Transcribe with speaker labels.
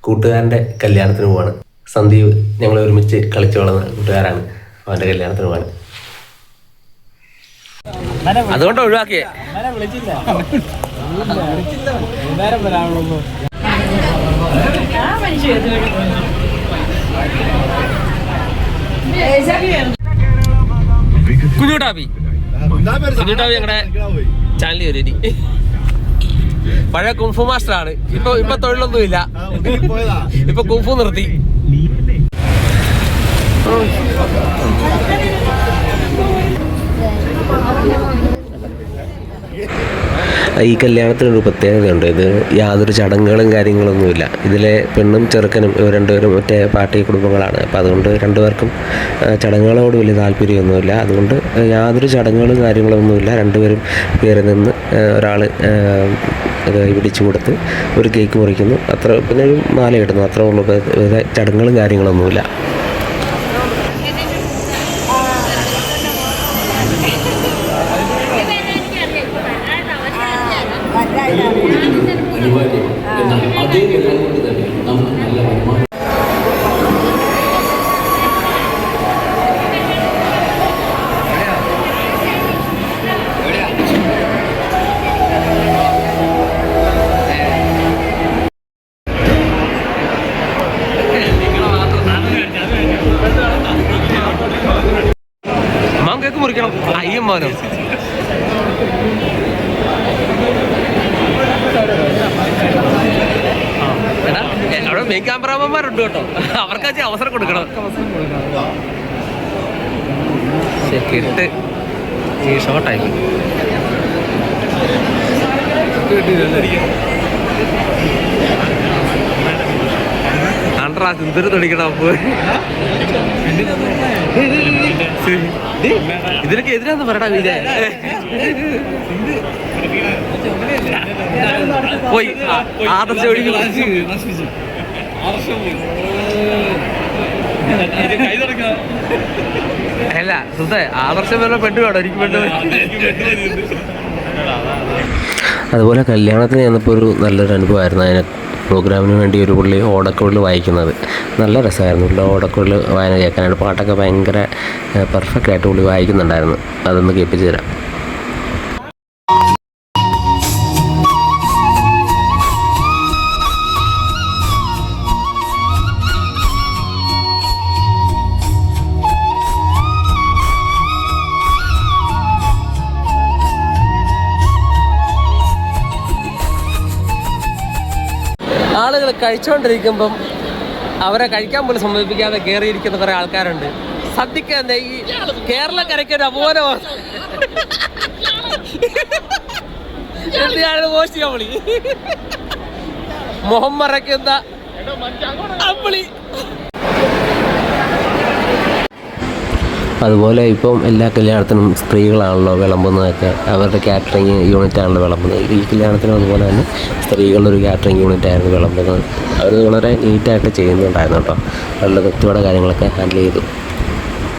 Speaker 1: കൂട്ടുകാരൻ്റെ കല്യാണത്തിന് പോവാണ്. സന്ദീപ് ഞങ്ങൾ ഒരുമിച്ച് കളിച്ചു വളർന്ന കൂട്ടുകാരാണ്. അവൻ്റെ കല്യാണത്തിന് പോവാണ്. അതുകൊണ്ട് ഒഴിവാക്കിയേ. കുഞ്ഞുട്ടാപ്പി ഞങ്ങളുടെ ചാനലിൽ വരും. പഴയ കുംഫു മാസ്റ്റർ ആണ്. ഇപ്പൊ തൊഴിലൊന്നുമില്ല. ഇപ്പൊ കുംഫു നിർത്തി. ഈ കല്യാണത്തിനൊരു പ്രത്യേകതയുണ്ട്. ഇത് യാതൊരു ചടങ്ങുകളും കാര്യങ്ങളൊന്നുമില്ല. ഇതിലെ പെണ്ണും ചെറുക്കനും ഇവർ രണ്ടുപേരും മറ്റേ പാർട്ടി കുടുംബങ്ങളാണ്. അപ്പം അതുകൊണ്ട് രണ്ടുപേർക്കും ചടങ്ങുകളോട് വലിയ താല്പര്യമൊന്നുമില്ല. അതുകൊണ്ട് യാതൊരു ചടങ്ങുകളും കാര്യങ്ങളൊന്നുമില്ല. രണ്ടുപേരും കയറി നിന്ന് ഒരാൾ പിടിച്ചു കൊടുത്ത് ഒരു കേക്ക് മുറിക്കുന്നു, അത്ര, പിന്നെ ഒരു മാല ഇടുന്നു, അത്രേ ഉള്ളൂ. ചടങ്ങുകളും കാര്യങ്ങളൊന്നുമില്ല. കേക്ക് മുറിക്കണം. അയ്യം മോനോ അവിടെ മെയിൻ ക്യാമറാമാന്മാരുണ്ട് കേട്ടോ. അവർക്ക് അവസരം കൊടുക്കണം. കിട്ട് ഈ ഷോർട്ടായി ആണ്ട്രാ സിന്ദൂര് തൊടിക്കണം. ഇതിനൊക്കെ എതിരാന്ന് പറയടാ. പോയി ആദർശം ഒഴുകി. അല്ല സുധേ, ആദർശം വല്ല പെട്ടു വേണം. എനിക്ക് പെട്ടു. അതുപോലെ കല്യാണത്തിന് ചെന്നപ്പോൾ ഒരു നല്ലൊരു അനുഭവമായിരുന്നു. അതിന് പ്രോഗ്രാമിന് വേണ്ടി ഒരു പുള്ളി ഓടക്കുഴൽ വായിക്കുന്നത് നല്ല രസമായിരുന്നു. പുള്ളി ഓടക്കുഴൽ വായന കേൾക്കാനായിട്ട് പാട്ടൊക്കെ ഭയങ്കര പെർഫെക്റ്റായിട്ട് പുള്ളി വായിക്കുന്നുണ്ടായിരുന്നു. അതൊന്ന് കേൾപ്പിച്ചു തരാം. ആളുകൾ കഴിച്ചുകൊണ്ടിരിക്കുമ്പം അവരെ കഴിക്കാൻ പോലും സമ്മതിപ്പിക്കാതെ കയറിയിരിക്കുന്ന കുറെ ആൾക്കാരുണ്ട്. സദ്യക്ക് ഈ കേരളക്കരയ്ക്ക് ഒരു അപൂർവമാണ്. എന്തിനാണ് മോശിക്കാൻ വിളി മുഖം മറയ്ക്കുന്ന അമ്പിളി. അതുപോലെ ഇപ്പം എല്ലാ കല്യാണത്തിനും സ്ത്രീകളാണല്ലോ വിളമ്പുന്നതൊക്കെ. അവരുടെ കാറ്ററിങ് യൂണിറ്റാണല്ലോ വിളമ്പുന്നത്. ഈ കല്യാണത്തിനും അതുപോലെ തന്നെ സ്ത്രീകളുടെ ഒരു കാറ്ററിങ് യൂണിറ്റായിരുന്നു വിളമ്പുന്നത്. അവർ വളരെ നീറ്റായിട്ട് ചെയ്യുന്നുണ്ടായിരുന്നു കേട്ടോ. നല്ല വ്യക്തിയുടെ കാര്യങ്ങളൊക്കെ ഹാൻഡിൽ ചെയ്തു.